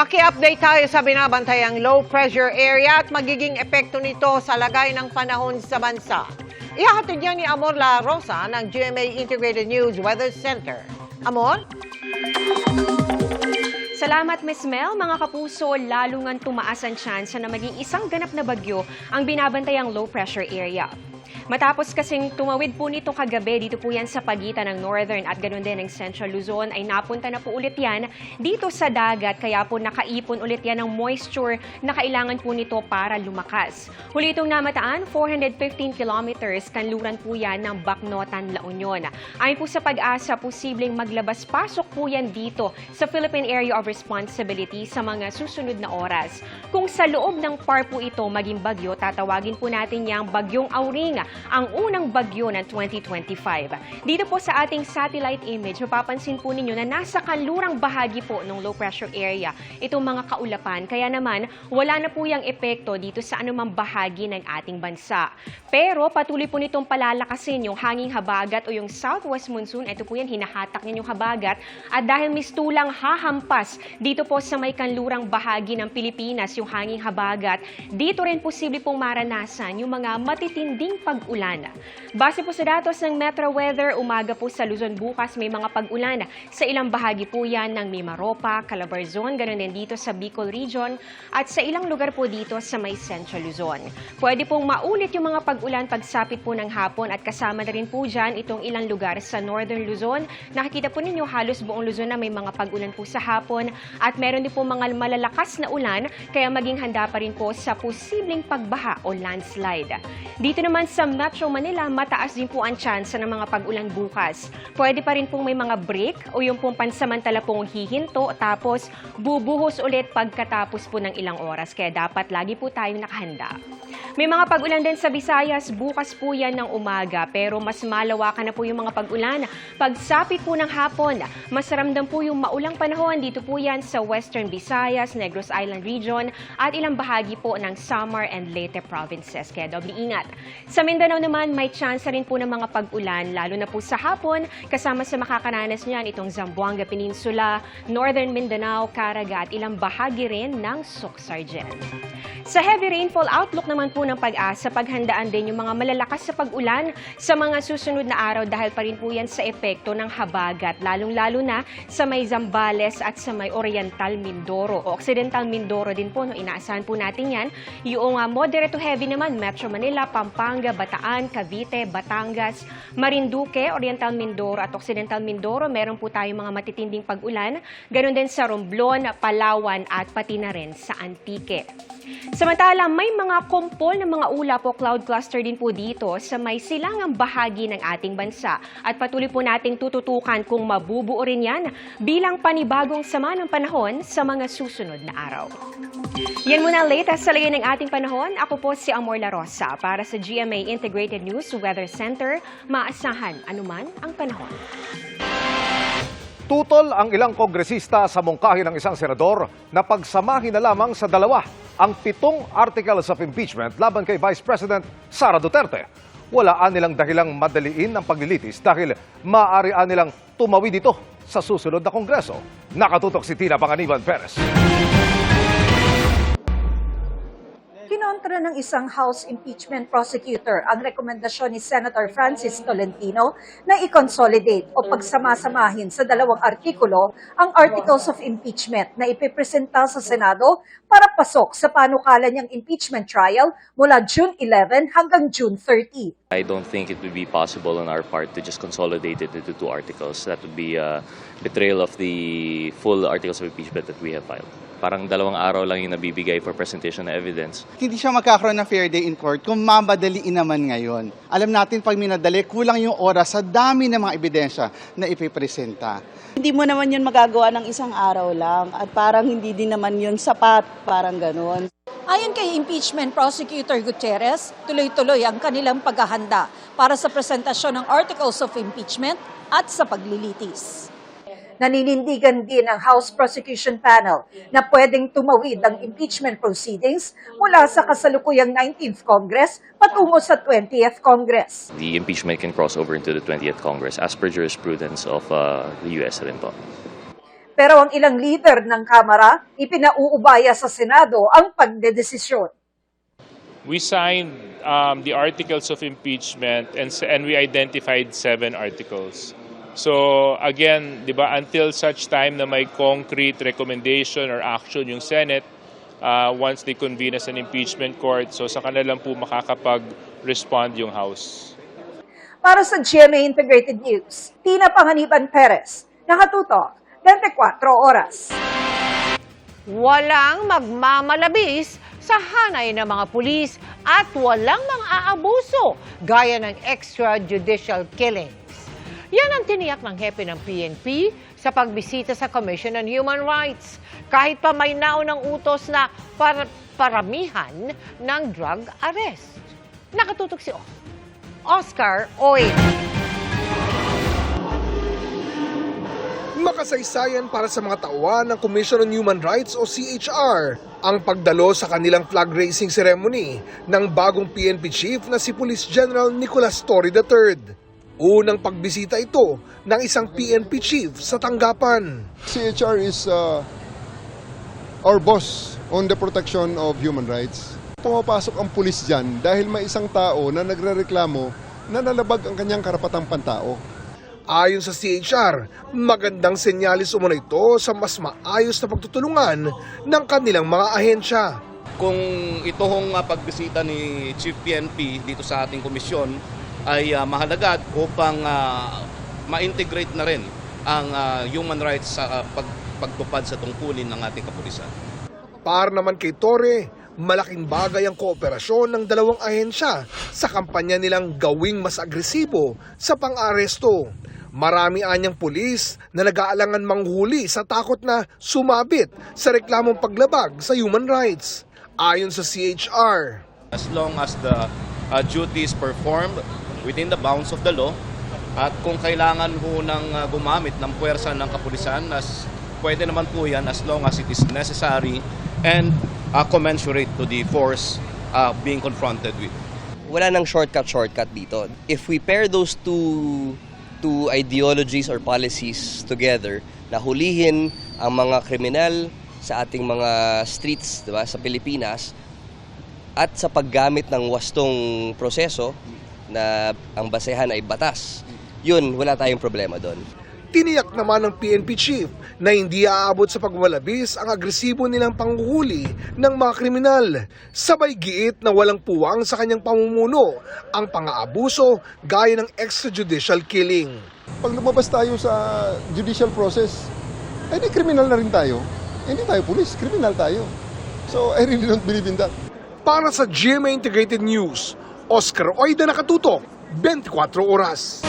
Maki-update tayo sa binabantayang low pressure area at magiging epekto nito sa lagay ng panahon sa bansa. Ihahatid yan ni Amor La Rosa ng GMA Integrated News Weather Center. Amor? Salamat, Ms. Mel. Mga kapuso, lalo ngang tumaas ang tsansa na maging isang ganap na bagyo ang binabantayang low pressure area. Matapos kasing tumawid po nito kagabi, dito po yan sa pagitan ng Northern at ganoon din ng Central Luzon, ay napunta na po ulit yan dito sa dagat. Kaya po nakaipon ulit yan ng moisture na kailangan po nito para lumakas. Huli itong namataan, 415 kilometers kanluran po yan ng Bacnotan, La Union. Ayon po sa Pag-asa, posibleng maglabas-pasok po yan dito sa Philippine Area of Responsibility sa mga susunod na oras. Kung sa loob ng PAR po ito maging bagyo, tatawagin po natin yang Bagyong Auring, ang unang bagyo ng 2025. Dito po sa ating satellite image, mapapansin po ninyo na nasa kanlurang bahagi po ng low pressure area itong mga kaulapan. Kaya naman, wala na po yung epekto dito sa anumang bahagi ng ating bansa. Pero patuloy po nitong palalakasin yung hanging habagat o yung southwest monsoon. Ito po yan, hinahatak niya yung habagat. At dahil mistulang hahampas dito po sa may kanlurang bahagi ng Pilipinas, yung hanging habagat, dito rin posible pong maranasan yung mga matitinding pag-ulan. Base po sa datos ng Metro Weather, umaga po sa Luzon bukas may mga pag-ulan. Sa ilang bahagi po yan ng Mimaropa, Calabarzon, ganoon din dito sa Bicol Region at sa ilang lugar po dito sa may Central Luzon. Pwede pong maulit yung mga pag-ulan pagsapit po ng hapon at kasama na rin po dyan itong ilang lugar sa Northern Luzon. Nakikita po ninyo halos buong Luzon na may mga pag-ulan po sa hapon at meron din po mga malalakas na ulan kaya maging handa pa rin po sa posibleng pagbaha o landslide. Dito naman sa Metro Manila, mataas din po ang tsansa ng mga pag-ulan bukas. Pwede pa rin pong may mga break o yung pong pansamantala pong hihinto tapos bubuhos ulit pagkatapos po ng ilang oras. Kaya dapat lagi po tayong nakahanda. May mga pag-ulan din sa Visayas, bukas po yan ng umaga pero mas malawakan na po yung mga pag-ulan. Pagsapit po ng hapon, mas ramdam po yung maulang panahon. Dito po yan sa Western Visayas, Negros Island Region at ilang bahagi po ng Samar and Leyte provinces. Kaya doble ingat. Sa Mindanao naman, may chance rin po ng mga pag-ulan, lalo na po sa hapon, kasama sa makakaranas niyan itong Zamboanga Peninsula, Northern Mindanao, Caraga at ilang bahagi rin ng Soc-Sargen. Sa heavy rainfall outlook naman po ng Pag-asa, paghandaan din yung mga malalakas sa pag-ulan sa mga susunod na araw dahil pa rin po yan sa epekto ng habagat, lalong-lalo na sa may Zambales at sa may Oriental Mindoro o Occidental Mindoro din po, no, inaasahan po natin yan. Yung moderate to heavy naman, Metro Manila, Pampanga, Bataan, Cavite, Batangas, Marinduque, Oriental Mindoro at Occidental Mindoro, meron po tayong mga matitinding pag-ulan. Ganon din sa Romblon, Palawan at pati na rin sa Antique. Samantala, may mga kumpol ng mga ulap o cloud cluster din po dito sa may silangang bahagi ng ating bansa. At patuloy po nating tututukan kung mabubuo rin yan bilang panibagong sama ng panahon sa mga susunod na araw. Yan muna ang latest sa lagay ng ating panahon. Ako po si Amor La Rosa para sa GMA Integrated News Weather Center. Maasahan anuman ang panahon. Tutol ang ilang kongresista sa mungkahi ng isang senador na pagsamahin na lamang sa dalawa ang 7 articles of impeachment laban kay Vice President Sara Duterte. Walaan nilang dahilang madaliin ang paglilitis dahil maaarian nilang tumawid ito sa susunod na kongreso. Nakatutok si Tina Panganiban Perez. Kinontra ng isang House impeachment prosecutor ang rekomendasyon ni Senator Francis Tolentino na i-consolidate o pagsamasamahin sa 2 artikulo ang Articles of Impeachment na ipipresenta sa Senado para pasok sa panukala niyang impeachment trial mula June 11 hanggang June 30. I don't think it would be possible on our part to just consolidate it into 2 articles. That would be a betrayal of the full articles of impeachment that we have filed. Parang 2 araw lang yung nabibigay for presentation na evidence. Hindi siya magkakaroon ng fair day in court kung mamadaliin naman ngayon. Alam natin pag minadali, kulang yung oras sa dami ng mga ebidensya na ipipresenta. Hindi mo naman yun magagawa ng isang araw lang at parang hindi din naman yun sapat, parang gano'n. Ayon kay Impeachment Prosecutor Gutierrez, tuloy-tuloy ang kanilang paghahanda para sa presentasyon ng Articles of Impeachment at sa paglilitis. Naninindigan din ang House Prosecution Panel na pwedeng tumawid ang impeachment proceedings mula sa kasalukuyang 19th Congress patungo sa 20th Congress. The impeachment can cross over into the 20th Congress as per jurisprudence of the US rin po. Pero ang ilang leader ng Kamara, ipinauubaya sa Senado ang pagdedesisyon. We signed the articles of impeachment and we identified 7 articles. So again, di ba, until such time na may concrete recommendation or action yung Senate, once they convene as an impeachment court, so sa kanila lang po makakapag-respond yung House. Para sa GMA Integrated News, Tina Panganiban Perez, nakatutok, 24 oras. Walang magmamalabis sa hanay ng mga pulis at walang mga aabuso gaya ng extrajudicial killings. Yan ang tiniyak ng hepe ng PNP sa pagbisita sa Commission on Human Rights. Kahit pa may naunang utos na paramihan ng drug arrest. Nakatutok si Oscar Oy. Makasaysayan para sa mga tauhan ng Commission on Human Rights o CHR ang pagdalo sa kanilang flag raising ceremony ng bagong PNP chief na si Police General Nicolas Torre III. Unang pagbisita ito ng isang PNP chief sa tanggapan. CHR is our boss on the protection of human rights. Pumapasok ang pulis dyan dahil may isang tao na nagrereklamo na nalabag ang kanyang karapatang pantao. Ayon sa CHR, magandang senyalis umano ito sa mas maayos na pagtutulungan ng kanilang mga ahensya. Kung ito hong pagbisita ni Chief PNP dito sa ating komisyon ay mahalaga upang ma-integrate na rin ang human rights sa pagtupad sa tungkulin ng ating kapulisan. Para naman kay Torre, malaking bagay ang kooperasyon ng dalawang ahensya sa kampanya nilang gawing mas agresibo sa pang-aresto. Marami anyang pulis na nag-aalangan manghuli sa takot na sumabit sa reklamong paglabag sa human rights. Ayon sa CHR, As long as the duty is performed within the bounds of the law at kung kailangan ho ng gumamit ng puwersa ng kapulisan, pwede naman po yan as long as it is necessary and commensurate to the force being confronted with. Wala nang shortcut dito. If we pair those two ideologies or policies together, na hulihin ang mga kriminal sa ating mga streets, diba, sa Pilipinas, at sa paggamit ng wastong proseso na ang basehan ay batas, yun, wala tayong problema doon. tiniyak naman ng PNP chief na hindi aabot sa pagmalabis ang agresibo nilang panghuhuli ng mga kriminal. Sabay giit na walang puwang sa kanyang pamumuno ang pang-aabuso gaya ng extrajudicial killing. Pag lumabas tayo sa judicial process, ay di kriminal na rin tayo. Hindi tayo pulis, kriminal tayo. So I really don't believe in that. Para sa GMA Integrated News, Oscar Oida, nakatutok, 24 oras.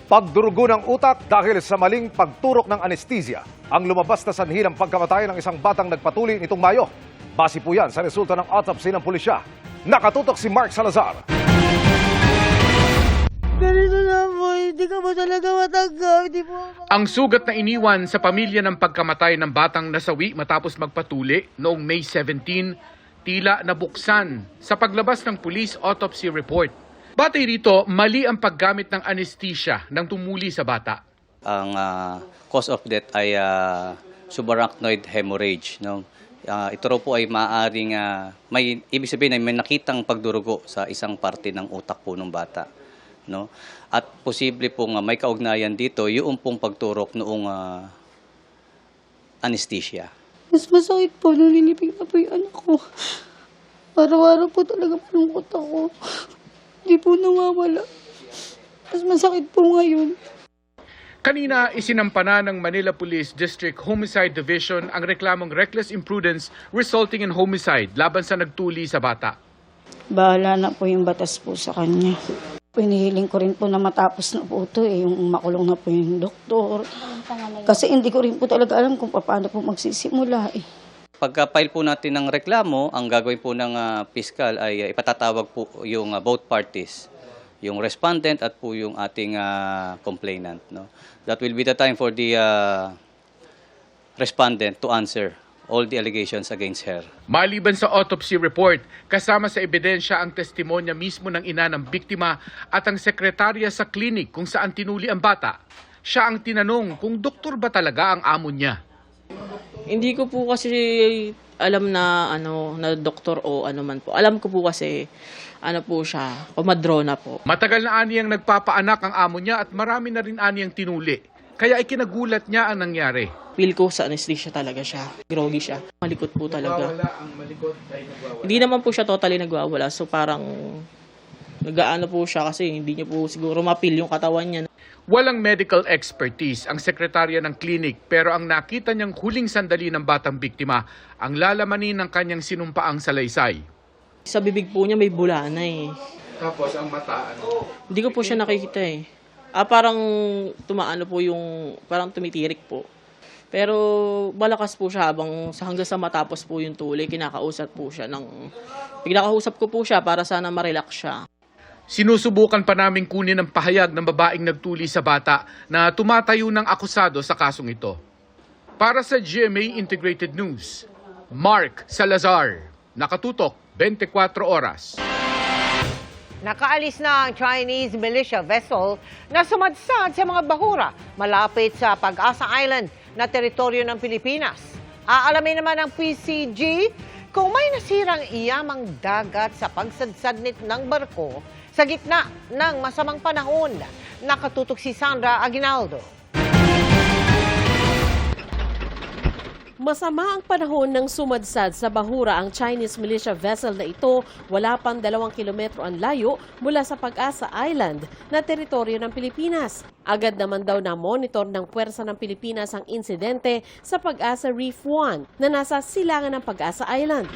Pagdurugo ng utak dahil sa maling pagturok ng anesthesia ang lumabas na sanhi ng pagkamatay ng isang batang nagpatuli nitong Mayo. Base po yan sa resulta ng autopsy ng pulisya. Nakatutok si Mark Salazar. Ganito na po, hindi ka mo talaga matanggap. Ang sugat na iniwan sa pamilya ng pagkamatay ng batang nasawi matapos magpatuli noong May 17, tila nabuksan sa paglabas ng police autopsy report. Batay rito, mali ang paggamit ng anesthesia nang tumuli sa bata. Ang cause of death ay subarachnoid hemorrhage. No? Ito raw po ay maaaring, ibig sabihin ay may nakitang pagdurugo sa isang parte ng utak po ng bata. No? At posible pong may kaugnayan dito yung pong pagturok noong anesthesia. Mas masakit po nung nilipig na po yung anak ko. Araw-araw po talaga malungkot ako. Hindi po nawawala. Mas masakit po ngayon. Kanina, isinampana ng Manila Police District Homicide Division ang reklamong reckless imprudence resulting in homicide laban sa nagtuli sa bata. Bahala na po yung batas po sa kanya. Pinihiling ko rin po na matapos na po ito yung makulong na po yung doktor. Kasi hindi ko rin po talaga alam kung paano po magsisimula Pagka-file po natin ng reklamo, ang gagawin po ng piskal ay ipatatawag po yung both parties, yung respondent at po yung ating complainant. No? That will be the time for the respondent to answer all the allegations against her. Maliban sa autopsy report, kasama sa ebidensya ang testimonya mismo ng ina ng biktima at ang sekretarya sa klinik kung saan tinuli ang bata. Siya ang tinanong kung doktor ba talaga ang amo niya. Hindi ko po kasi alam na na doktor o ano man po. Alam ko po kasi po siya, komadrona po. Matagal na aniyang nagpapaanak ang amo niya at marami na rin aniyang tinuli. Kaya ikinagulat niya ang nangyari. Feel ko sa anesthesia talaga siya. Groggy siya. Malikot po talaga. Ang malikot ay nagwawala. Hindi naman po siya totally nagwawala. So parang nagaano po siya kasi hindi niya po siguro mapil yung katawan niya. Walang medical expertise ang sekretarya ng klinik pero ang nakita niyang huling sandali ng batang biktima ang lalamanin ng kanyang sinumpaang salaysay. Sa bibig po niya may bulana eh. Tapos ang mata, Hindi ko po siya nakikita eh. Parang tumaano po parang tumitirik po. Pero malakas po siya hanggang sa matapos po yung tuli, kinakausap ko po siya para sana ma-relax siya. Sinusubukan pa naming kunin ang pahayag ng babaeng nagtuli sa bata na tumatayo ng akusado sa kasong ito. Para sa GMA Integrated News, Mark Salazar, nakatutok 24 oras. Nakaalis na ang Chinese militia vessel na sumadsad sa mga bahura malapit sa Pag-asa Island na teritoryo ng Pilipinas. Aalamin naman ng PCG kung may nasirang iyamang dagat sa pagsadsad ng barko sa gitna ng masamang panahon. Nakatutok si Sandra Aguinaldo. Masama ang panahon ng sumadsad sa bahura ang Chinese militia vessel na ito wala pang 2 kilometro ang layo mula sa Pag-asa Island na teritoryo ng Pilipinas. Agad naman daw na monitor ng puwersa ng Pilipinas ang insidente sa Pag-asa Reef 1 na nasa silangan ng Pag-asa Island.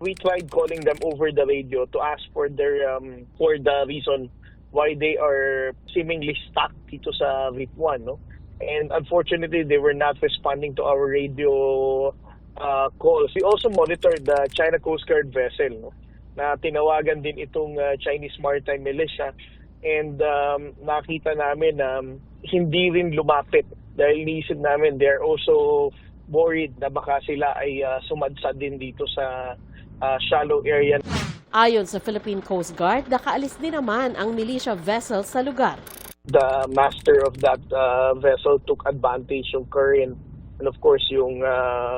We tried calling them over the radio to ask for the reason why they are seemingly stuck dito sa Reef 1, no? And unfortunately, they were not responding to our radio calls. We also monitored the China Coast Guard vessel, no, na tinawagan din itong Chinese Maritime Militia. And nakita namin na hindi rin lumapit dahil iniisip namin they're also worried na baka sila ay sumadsad din dito sa shallow area. Ayon sa Philippine Coast Guard, nakaalis din naman ang militia vessel sa lugar. The master of that vessel took advantage of current and of course yung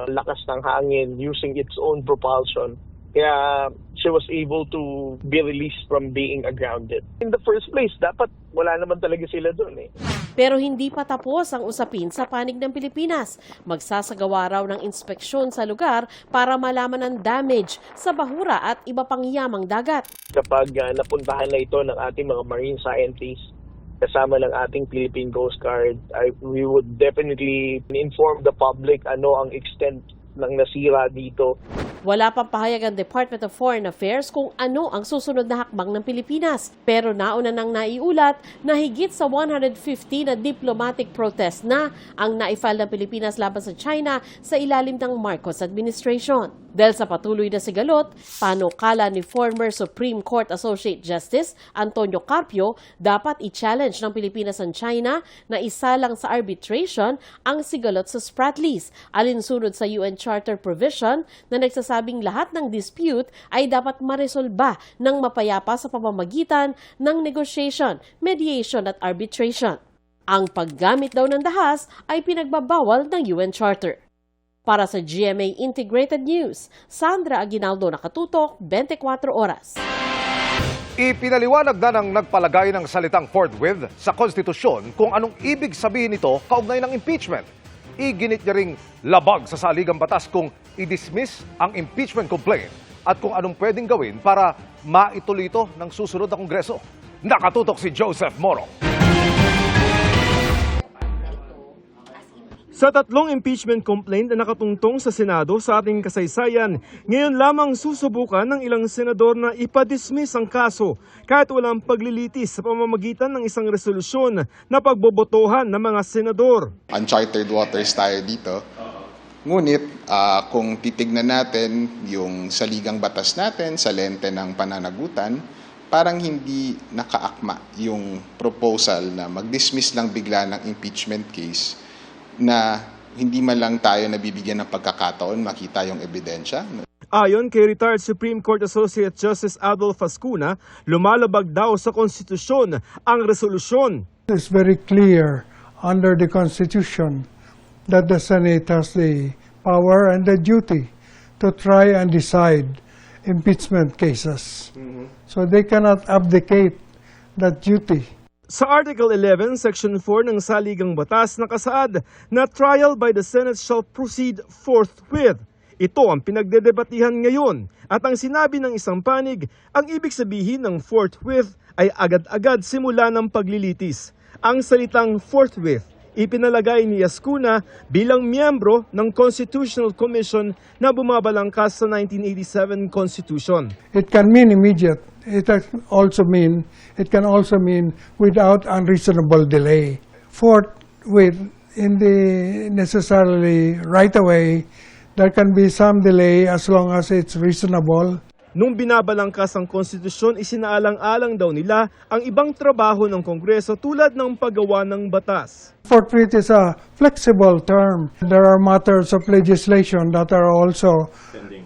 lakas ng hangin using its own propulsion. Kaya she was able to be released from being grounded. In the first place, dapat wala naman talaga sila doon eh. Pero hindi pa tapos ang usapin sa panig ng Pilipinas. Magsasagawa raw ng inspeksyon sa lugar para malaman ang damage sa bahura at iba pang yamang dagat. Kapag napuntahan na ito ng ating mga marine scientists, kasama ng ating Philippine Coast Guard, we would definitely inform the public ano ang extent ng nasira dito. Wala pang pahayag ang Department of Foreign Affairs kung ano ang susunod na hakbang ng Pilipinas. Pero nauna nang naiulat na higit sa 150 na diplomatic protest na ang naifile ng Pilipinas laban sa China sa ilalim ng Marcos administration. Dahil sa patuloy na sigalot, panukala ni former Supreme Court Associate Justice Antonio Carpio, dapat i-challenge ng Pilipinas ang China na isalang sa arbitration ang sigalot sa Spratlys, alinsunod sa UN Charter provision na nagsasabing lahat ng dispute ay dapat maresolba ng mapayapa sa pamamagitan ng negotiation, mediation at arbitration. Ang paggamit daw ng dahas ay pinagbabawal ng UN Charter. Para sa GMA Integrated News, Sandra Aguinaldo, nakatutok 24 oras. Ipinaliwanag na ng nagpalagay ng salitang forthwith sa konstitusyon kung anong ibig sabihin nito kaugnay ng impeachment. Iginit niya ring labag sa saligang batas kung i-dismiss ang impeachment complaint at kung anong pwedeng gawin para maituloy ito ng susunod na Kongreso. Nakatutok si Joseph Moro. Sa 3 impeachment complaint na nakatungtong sa Senado sa ating kasaysayan, ngayon lamang susubukan ng ilang senador na ipadismiss ang kaso kahit walang paglilitis sa pamamagitan ng isang resolusyon na pagbobotohan ng mga senador. Uncharted waters tayo dito. Ngunit kung titignan natin yung saligang batas natin sa lente ng pananagutan, parang hindi nakaakma yung proposal na mag-dismiss lang bigla ng impeachment case na hindi man lang tayo nabibigyan ng pagkakataon makita yung ebidensya. Ayon kay retired Supreme Court Associate Justice Adolf Ascuna, lumalabag daw sa konstitusyon ang resolusyon. It's very clear under the Constitution that the Senate has the power and the duty to try and decide impeachment cases. So they cannot abdicate that duty. Sa Article 11, Section 4 ng Saligang Batas nakasaad na trial by the Senate shall proceed forthwith. Ito ang pinagdedebatihan ngayon at ang sinabi ng isang panig, ang ibig sabihin ng forthwith ay agad-agad simula ng paglilitis. Ang salitang forthwith ipinalagay ni Ascuna bilang miyembro ng Constitutional Commission na bumabalangkas sa 1987 Constitution. It can mean immediate. It can also mean without unreasonable delay. Forthwith, hindi necessarily right away. There can be some delay as long as it's reasonable. Nung binabalangkas ang konstitusyon, isinaalang-alang daw nila ang ibang trabaho ng Kongreso tulad ng paggawa ng batas. Forthwith is a flexible term. There are matters of legislation that are also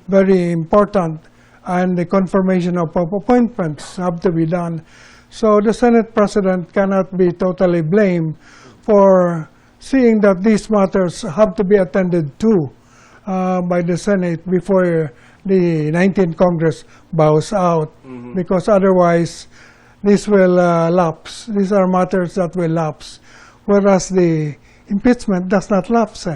very important, and the confirmation of appointments have to be done. So the Senate President cannot be totally blamed for seeing that these matters have to be attended to by the Senate before the 19th Congress bows out, because otherwise this will lapse. These are matters that will lapse, whereas the impeachment does not lapse.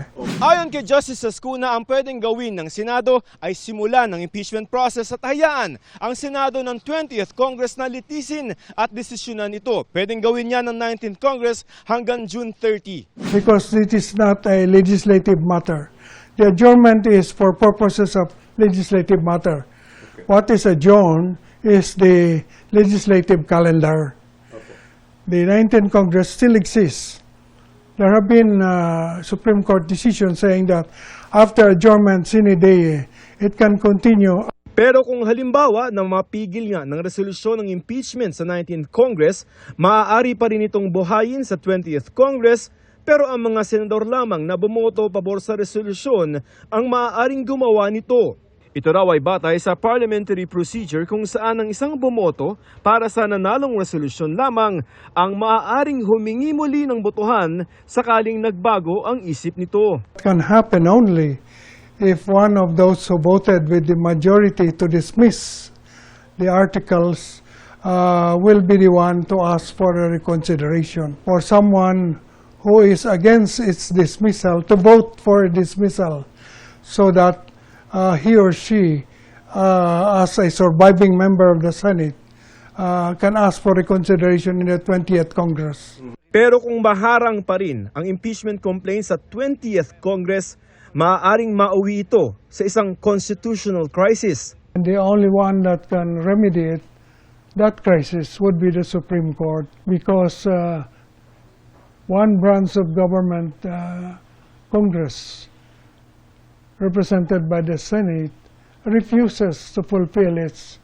Ayon kay Justice Ascuna, ang pwedeng gawin ng Senado ay simulan ng impeachment process at hayaan ang Senado ng 20th Congress na litisin at desisyonan ito. Pwedeng gawin niya ng 19th Congress hanggang June 30. Because it is not a legislative matter. The adjournment is for purposes of legislative matter. What is adjourned is the legislative calendar. The 19th Congress still exists. There have been Supreme Court decisions saying that after adjournment sine die, it can continue. Pero kung halimbawa na mapigil nga ng resolusyon ng impeachment sa 19th Congress, maaari pa rin itong buhayin sa 20th Congress, pero ang mga senador lamang na bumoto pabor sa resolusyon ang maaaring gumawa nito. Ito raw ay batay sa parliamentary procedure kung saan ang isang bumoto para sa nanalong resolusyon lamang ang maaaring humingi muli ng botohan sakaling nagbago ang isip nito. It can happen only if one of those who voted with the majority to dismiss the articles will be the one to ask for a reconsideration. For someone who is against its dismissal to vote for dismissal, so that he or she, as a surviving member of the Senate, can ask for reconsideration in the 20th Congress. Pero kung maharang pa rin ang impeachment complaint sa 20th Congress, maaaring mauwi ito sa isang constitutional crisis. And the only one that can remedy it, that crisis, would be the Supreme Court, because one branch of government, Congress, represented by the Senate, refuses to fulfill its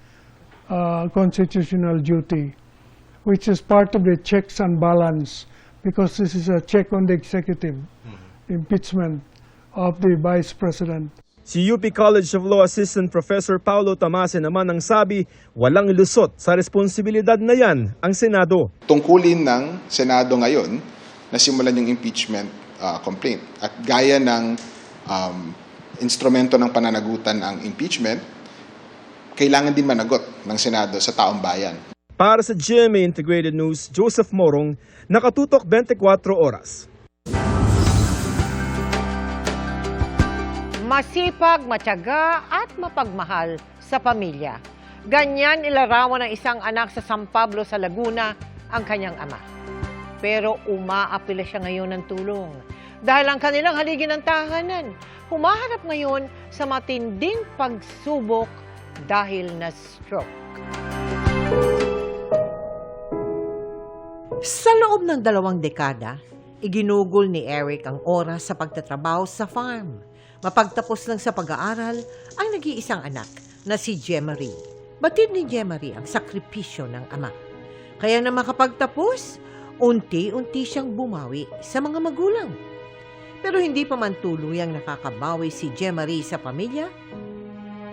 constitutional duty, which is part of the checks and balance, because this is a check on the executive, impeachment of the Vice President. Si UP College of Law Assistant Professor Paulo Tamase naman ang sabi, walang lusot sa responsibilidad na yan ang Senado. Tungkulin ng Senado ngayon na simulan yung impeachment complaint. At gaya ng instrumento ng pananagutan ang impeachment, kailangan din managot ng Senado sa taong bayan. Para sa GMA Integrated News, Joseph Morong, nakatutok 24 oras. Masipag, matyaga at mapagmahal sa pamilya. Ganyan ilarawan ng isang anak sa San Pablo sa Laguna ang kanyang ama. Pero umaapila siya ngayon ng tulong dahil ang kanilang haligi ng tahanan humaharap ngayon sa matinding pagsubok dahil na stroke. Sa loob ng 2 dekada, iginugol ni Eric ang oras sa pagtatrabaho sa farm. Mapagtapos lang sa pag-aaral ang nag-iisang anak na si Jemarie. Batid ni Jemarie ang sakripisyo ng ama. Kaya na makapagtapos, unti-unti siyang bumawi sa mga magulang. Pero hindi pa man tuluyang nakakabawi si Jemarie sa pamilya,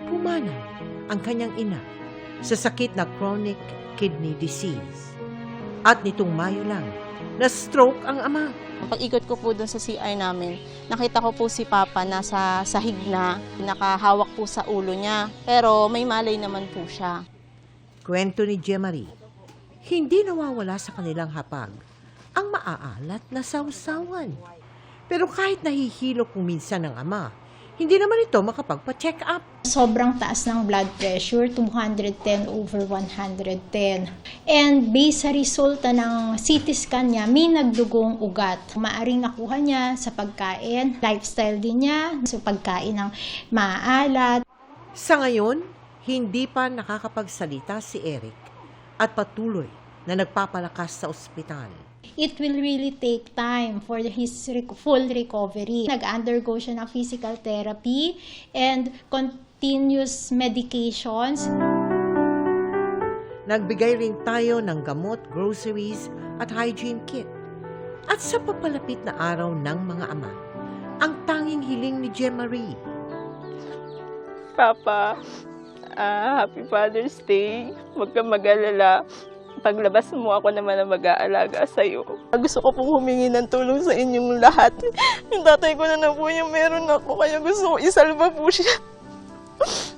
pumanaw ang kanyang ina sa sakit na chronic kidney disease. At nitong Mayo lang, na-stroke ang ama. Pag-ikot ko po doon sa CR namin, nakita ko po si Papa nasa sahig na, nakahawak po sa ulo niya. Pero may malay naman po siya. Kwento ni Jemarie, hindi nawawala sa kanilang hapag ang maaalat na sawsawan. Pero kahit nahihilo kung minsan ng ama, hindi naman ito makapagpa-check up. Sobrang taas ng blood pressure, 210/110. And based sa resulta ng CT scan niya, may nagdugong ugat. Maaring nakuha niya sa pagkain, lifestyle din niya, sa pagkain ng maalat. Sa ngayon, hindi pa nakakapagsalita si Eric at patuloy na nagpapalakas sa ospital. It will really take time for his full recovery. Nag-undergo siya ng physical therapy and continuous medications. Nagbigay rin tayo ng gamot, groceries at hygiene kit. At sa papalapit na araw ng mga ama, ang tanging hiling ni Jemarie. Papa, Happy Father's Day. Huwag kang mag-alala. Paglabas mo, ako naman ang mag-aalaga sa'yo. Gusto ko pong humingi ng tulong sa inyong lahat. Yung tatay ko na po yung meron ako, kaya gusto ko isalba po siya.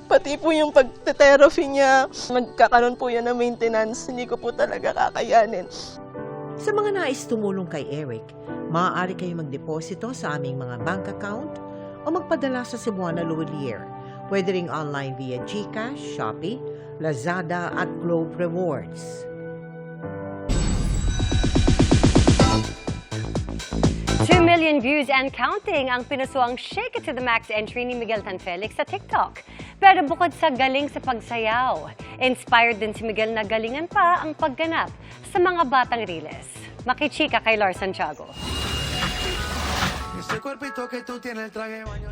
Pati po yung pag-therapy niya, magkakaroon po yan ng maintenance, hindi ko po talaga kakayanin. Sa mga nais tumulong kay Eric, maaari kayo magdeposito sa aming mga bank account o magpadala sa Cebuana Luwalier. Pwede ring online via GCash, Shopee, Lazada at Globe Rewards. 2 million views and counting ang pinusuang Shake It to the Max entry ni Miguel Tanfelix sa TikTok. Pero bukod sa galing sa pagsayaw, inspired din si Miguel na galingan pa ang pagganap sa mga batang riles. Makichika kay Lars Santiago.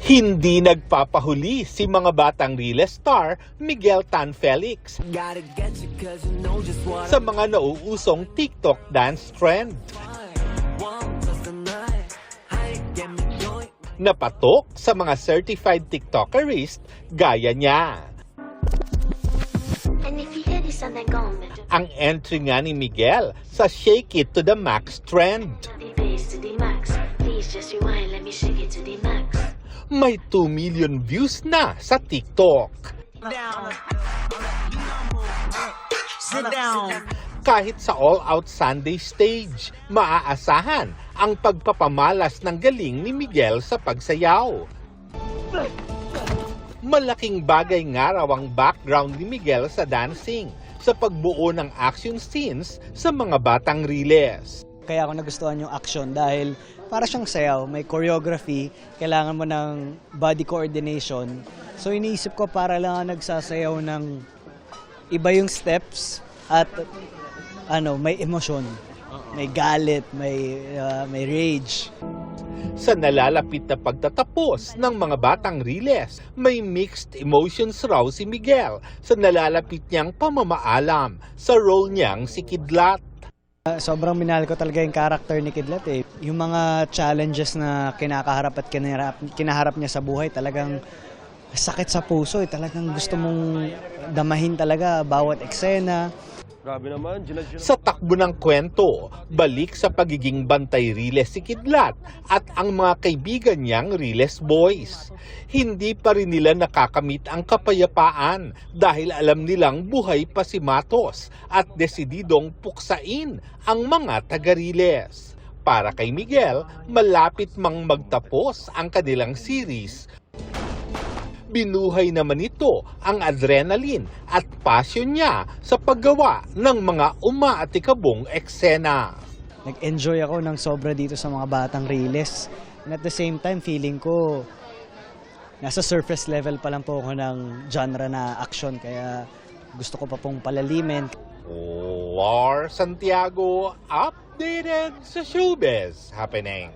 Hindi nagpapahuli si mga batang riles star Miguel Tanfelix sa mga nauusong TikTok dance trend. Napatok sa mga certified TikTokerist gaya niya. Ang entry nga ni Miguel sa Shake It to the Max trend. May 2 million views na sa TikTok. Kahit sa all-out Sunday stage, maaasahan ang pagpapamalas ng galing ni Miguel sa pagsayaw. Malaking bagay nga raw ang background ni Miguel sa dancing, sa pagbuo ng action scenes sa mga batang riles. Kaya ako nagustuhan yung action dahil para siyang sayaw, may choreography, kailangan mo ng body coordination. So iniisip ko para lang nagsasayaw ng iba yung steps at may emosyon, may galit, may rage. Sa nalalapit na pagtatapos ng mga batang riles, may mixed emotions raw si Miguel sa nalalapit niyang pamamaalam sa role niyang si Kidlat. Sobrang minahal ko talaga yung character ni Kidlat eh. Yung mga challenges na kinakaharap at kinaharap niya sa buhay, talagang sakit sa puso eh. Talagang gusto mong damahin talaga bawat eksena. Grabe naman, sa takbo ng kwento, balik sa pagiging bantay riles si Kidlat at ang mga kaibigan niyang riles boys. Hindi pa rin nila nakakamit ang kapayapaan dahil alam nilang buhay pa si Matos at desididong puksain ang mga taga-riles. Para kay Miguel, malapit mang magtapos ang kanilang series. Binuhay naman ito ang adrenaline at passion niya sa paggawa ng mga umaatikabong eksena. Nag-enjoy ako ng sobra dito sa mga batang riles. And at the same time, feeling ko nasa surface level pa lang po ako ng genre na action. Kaya gusto ko pa pong palalimin. Lars Santiago, updated sa showbiz happening.